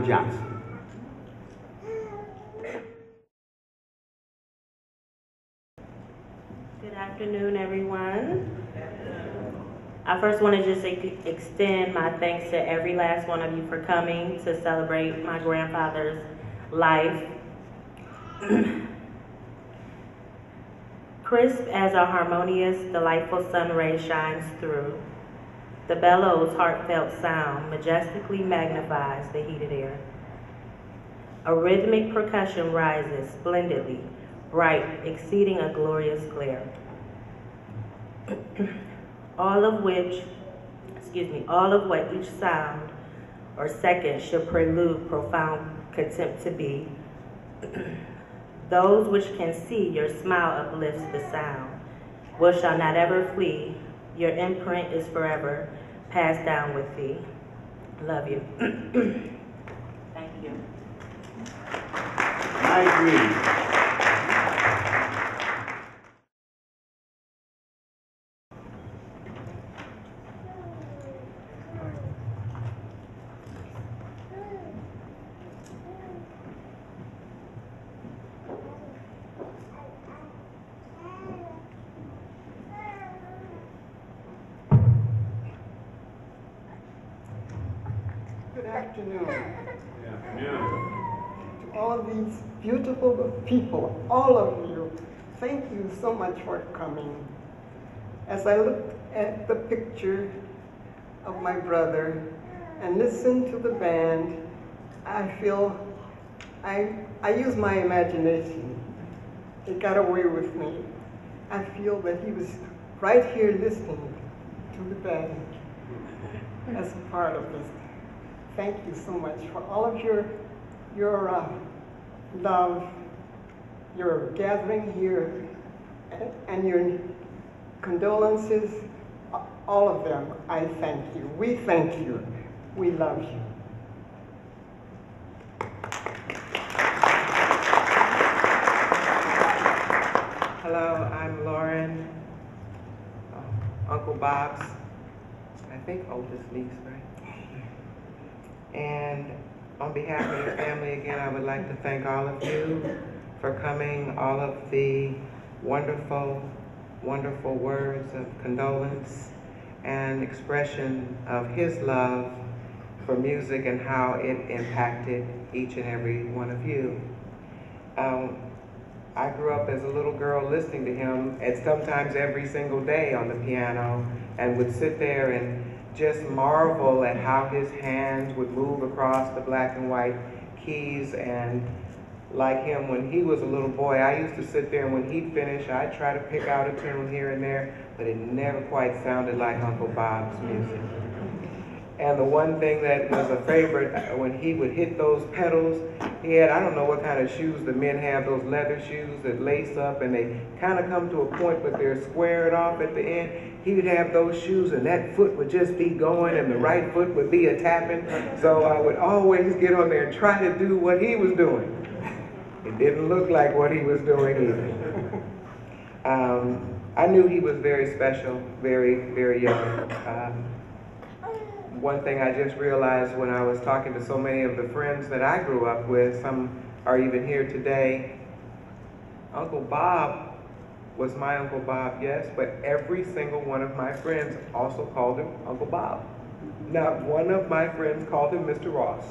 Dr. Johnson. Good afternoon, everyone. I first want to just extend my thanks to every last one of you for coming to celebrate my grandfather's life. Crisp as a harmonious, delightful sun ray shines through, the bellows' heartfelt sound majestically magnifies the heated air. A rhythmic percussion rises splendidly, bright, exceeding a glorious glare. all of what each sound or second should prelude profound contempt to be. Those which can see your smile uplifts the sound, which shall not ever flee. Your imprint is forever passed down with thee. Love you. Thank you. I agree. Good afternoon. Good afternoon. To all these beautiful people, all of you, thank you so much for coming. As I looked at the picture of my brother and listened to the band, I feel I used my imagination. It got away with me. I feel that he was right here listening to the band as a part of this. Thank you so much for all of your love, your gathering here, and your condolences, all of them. I thank you. We thank you. We love you. Hello, I'm Lauren, Uncle Bob's, I think oldest niece, right? And on behalf of the family, again, I would like to thank all of you for coming, all of the wonderful, wonderful words of condolence and expression of his love for music and how it impacted each and every one of you. I grew up as a little girl listening to him, and sometimes every single day on the piano, and would sit there and just marvel at how his hands would move across the black and white keys. And like him, when he was a little boy, I used to sit there and when he'd finish, I'd try to pick out a tune here and there, but it never quite sounded like Uncle Bob's music. And the one thing that was a favorite, when he would hit those pedals, he had, I don't know what kind of shoes the men have, those leather shoes that lace up and they kind of come to a point but they're squared off at the end. He would have those shoes and that foot would just be going and the right foot would be a tapping. So I would always get on there and try to do what he was doing. It didn't look like what he was doing either. I knew he was very special, very, very young. One thing I just realized when I was talking to so many of the friends that I grew up with, some are even here today, Uncle Bob was my Uncle Bob, yes, but every single one of my friends also called him Uncle Bob. Not one of my friends called him Mr. Ross.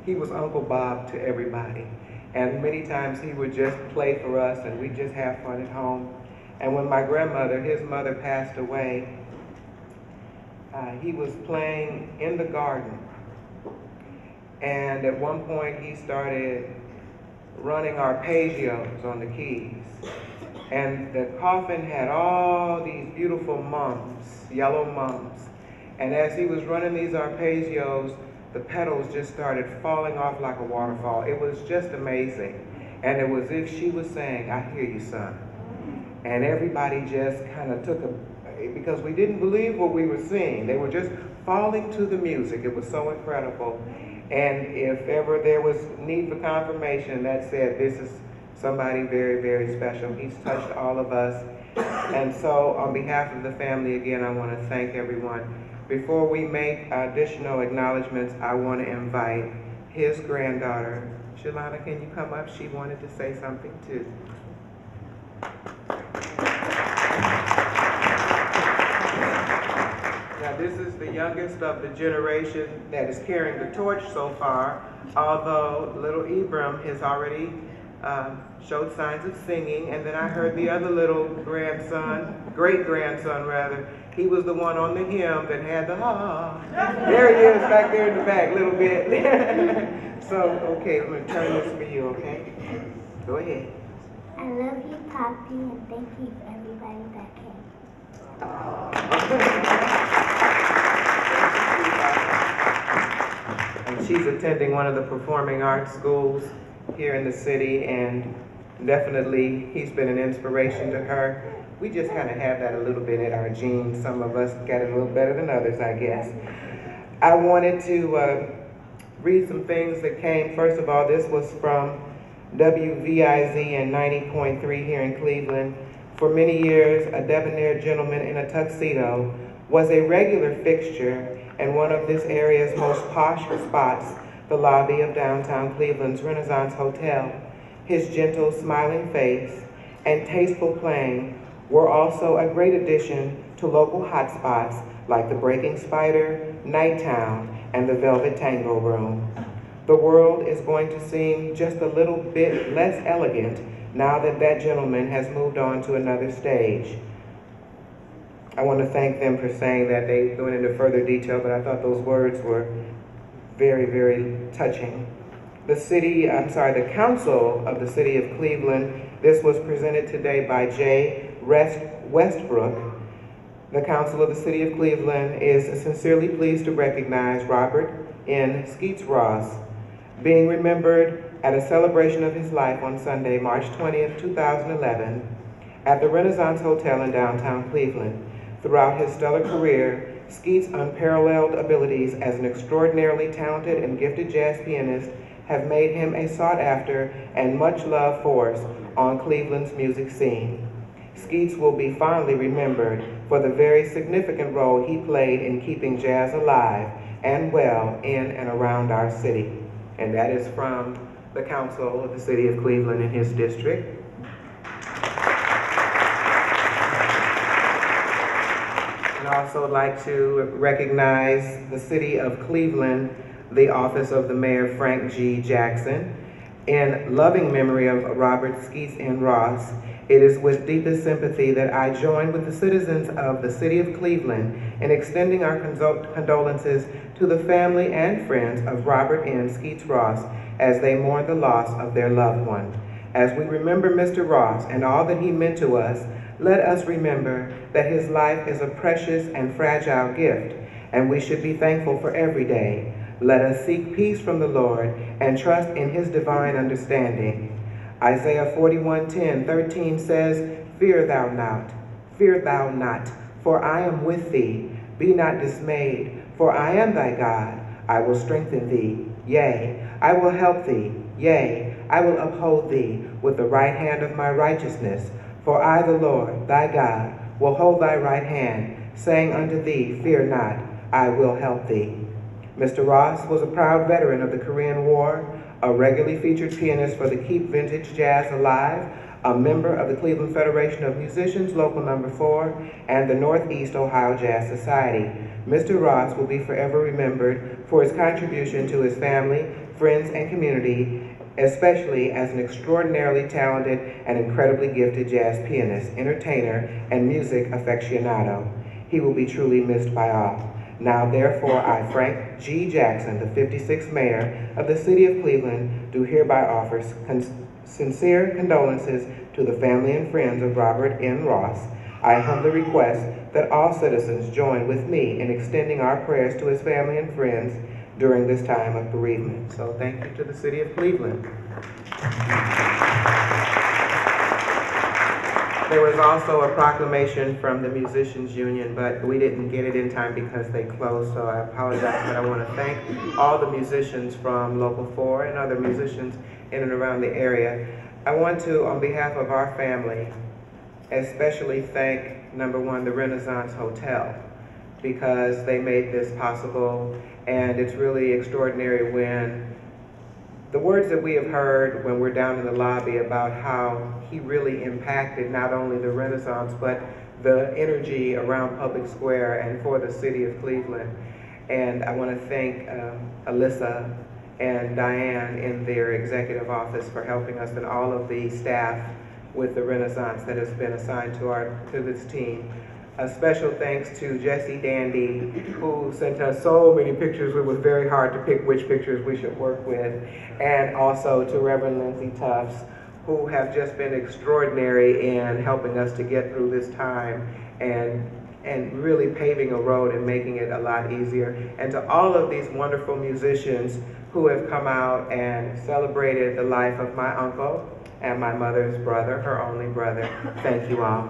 He was Uncle Bob to everybody. And many times he would just play for us and we'd just have fun at home. And when my grandmother, his mother, passed away, he was playing in the garden. And at one point he started running arpeggios on the keys. And the coffin had all these beautiful mums, yellow mums. And as he was running these arpeggios, the petals just started falling off like a waterfall. It was just amazing. And it was as if she was saying, "I hear you, son." And everybody just kind of took because we didn't believe what we were seeing. They were just falling to the music. It was so incredible. And if ever there was need for confirmation, that said, this is somebody very, very special. He's touched all of us. And so on behalf of the family, again, I want to thank everyone. Before we make additional acknowledgments, I want to invite his granddaughter. Jalana, can you come up? She wanted to say something too. Now this is the youngest of the generation that is carrying the torch so far, although little Ibram has already showed signs of singing, and then I heard the other little grandson, great-grandson rather, he was the one on the hymn that had the There he is back there in the back a little bit. So, okay, I'm going to turn this for you, okay? Go ahead. I love you, Poppy, and thank you for everybody that came. And she's attending one of the performing arts schools here in the city, and definitely he's been an inspiration to her. We just kind of have that a little bit in our genes. Some of us got it a little better than others, I guess. I wanted to read some things that came. First of all, this was from WVIZ and 90.3 here in Cleveland. For many years, a debonair gentleman in a tuxedo was a regular fixture in one of this area's most posh spots, the lobby of downtown Cleveland's Renaissance Hotel. His gentle, smiling face and tasteful playing were also a great addition to local hotspots like the Breaking Spider, Nighttown, and the Velvet Tango Room. The world is going to seem just a little bit less elegant now that that gentleman has moved on to another stage. I want to thank them for saying that. They went into further detail, but I thought those words were very, very touching. The Council of the City of Cleveland, this was presented today by J. Westbrook. The Council of the City of Cleveland is sincerely pleased to recognize Robert N. Skeets Ross, being remembered at a celebration of his life on Sunday, March 20th, 2011, at the Renaissance Hotel in downtown Cleveland. Throughout his stellar career, Skeet's unparalleled abilities as an extraordinarily talented and gifted jazz pianist have made him a sought-after and much-loved force on Cleveland's music scene. Skeets will be fondly remembered for the very significant role he played in keeping jazz alive and well in and around our city. And that is from the Council of the City of Cleveland in his district. I'd also like to recognize the City of Cleveland, the Office of the Mayor Frank G. Jackson. In loving memory of Robert Skeets N. Ross, it is with deepest sympathy that I join with the citizens of the City of Cleveland in extending our condolences to the family and friends of Robert N. Skeets Ross as they mourn the loss of their loved one. As we remember Mr. Ross and all that he meant to us, let us remember that his life is a precious and fragile gift, and we should be thankful for every day. Let us seek peace from the Lord and trust in his divine understanding. Isaiah 41:10-13 says, Fear thou not, for I am with thee. Be not dismayed, for I am thy God. I will strengthen thee. Yea, I will help thee. Yea, I will uphold thee with the right hand of my righteousness. For I, the Lord, thy God, will hold thy right hand, saying unto thee, Fear not, I will help thee. Mr. Ross was a proud veteran of the Korean War, a regularly featured pianist for the Keep Vintage Jazz Alive, a member of the Cleveland Federation of Musicians, Local Number 4, and the Northeast Ohio Jazz Society. Mr. Ross will be forever remembered for his contribution to his family, friends, and community, especially as an extraordinarily talented and incredibly gifted jazz pianist, entertainer, and music aficionado. He will be truly missed by all. Now, therefore, I, Frank G. Jackson, the 56th Mayor of the City of Cleveland, do hereby offer sincere condolences to the family and friends of Robert N. Ross. I humbly request that all citizens join with me in extending our prayers to his family and friends during this time of bereavement. So thank you to the City of Cleveland. There was also a proclamation from the Musicians Union, but we didn't get it in time because they closed, so I apologize, but I want to thank all the musicians from Local 4 and other musicians in and around the area. I want to, on behalf of our family, especially thank, number one, the Renaissance Hotel, because they made this possible, and it's really extraordinary when the words that we have heard when we're down in the lobby about how he really impacted not only the Renaissance, but the energy around Public Square and for the city of Cleveland. And I want to thank Elissa and Diane in their executive office for helping us, and all of the staff with the Renaissance that has been assigned to this team. A special thanks to Jesse Dandy, who sent us so many pictures. It was very hard to pick which pictures we should work with. And also to Reverend Lindsey Tufts, who have just been extraordinary in helping us to get through this time and really paving a road and making it a lot easier. And to all of these wonderful musicians who have come out and celebrated the life of my uncle and my mother's brother, her only brother. Thank you all.